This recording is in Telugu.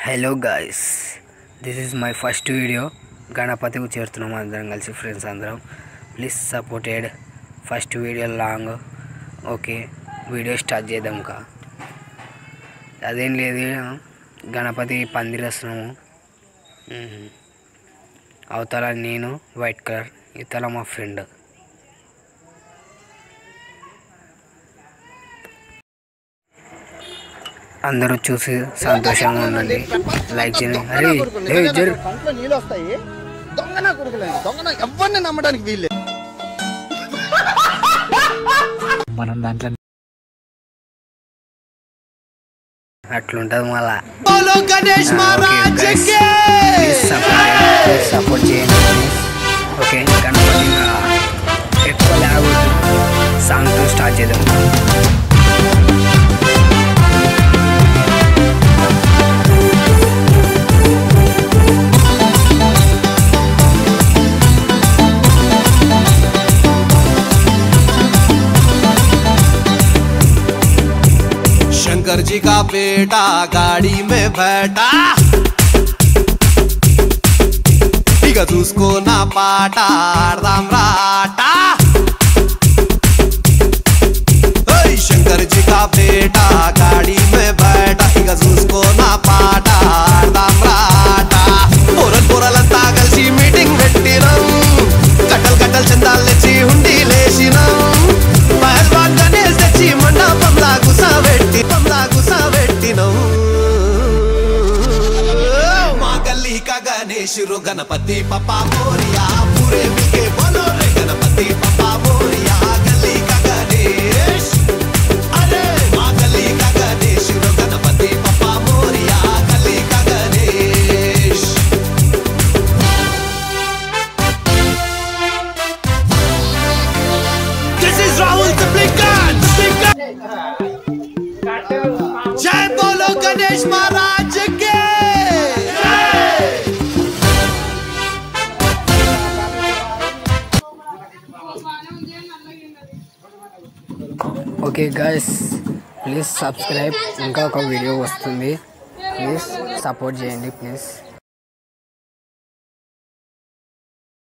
Hello guys, this is my first video. గణపతికి చేరుతున్నాం అందరం కలిసి, ఫ్రెండ్స్ అందరం. Please supported. First video long. Okay, video start చేద్దాం. అదేం లేదు, గణపతి పందిరేస్తున్నాము. అవతల నేను వైట్ కలర్, ఇతల మా ఫ్రెండ్. అందరూ చూసి సంతోషంగా ఉండండి, లైక్ చేయండి. అరే నీళ్ళు వస్తాయి, దొంగన కొడుకులండి, దొంగన ఎవరిని నమ్మడానికి వీళ్ళే. మనం దాంట్లో అట్లుంటది మళ్ళా. సపోర్ట్ చేయండి. ఓకే, గణపతి ఎక్కువ లాగొద్దు, సాంగ్తో స్టార్ట్ చేద్దాం. शंकर जी का बेटा गाड़ी में बैठा, ठीक है उसको ना पाटा राम राटा। शंकर जी का बेटा गाड़ी में बैठा, ठीक है उसको ना पाटा राम राटा। पोरल पोरल अंता कलसी मीटिंग పెట్టినం, కట్టల్ కట్టల్ చందాలు తెచ్చి హుండీ లేసినం. పహల్వాన్ గణేష్ తెచ్చి మండపంలా గుసబెట్టినం. మా గల్లీ కా గణేష్ रो गणपति पप्पा मोरिया, पूरे मिलके बोलो रे गणपति पप्पा मोरिया. गली का गणेश, अरे माँ गली का गणेश रो गणपति पप्पा मोरिया. गली का Ganesh. This is Rahul the Blinkan. जय बोलो गणेश महाराज के. Okay guys, please subscribe. ఇంకా ఒక వీడియో వస్తుంది, ప్లీజ్ సపోర్ట్ చేయండి ప్లీజ్.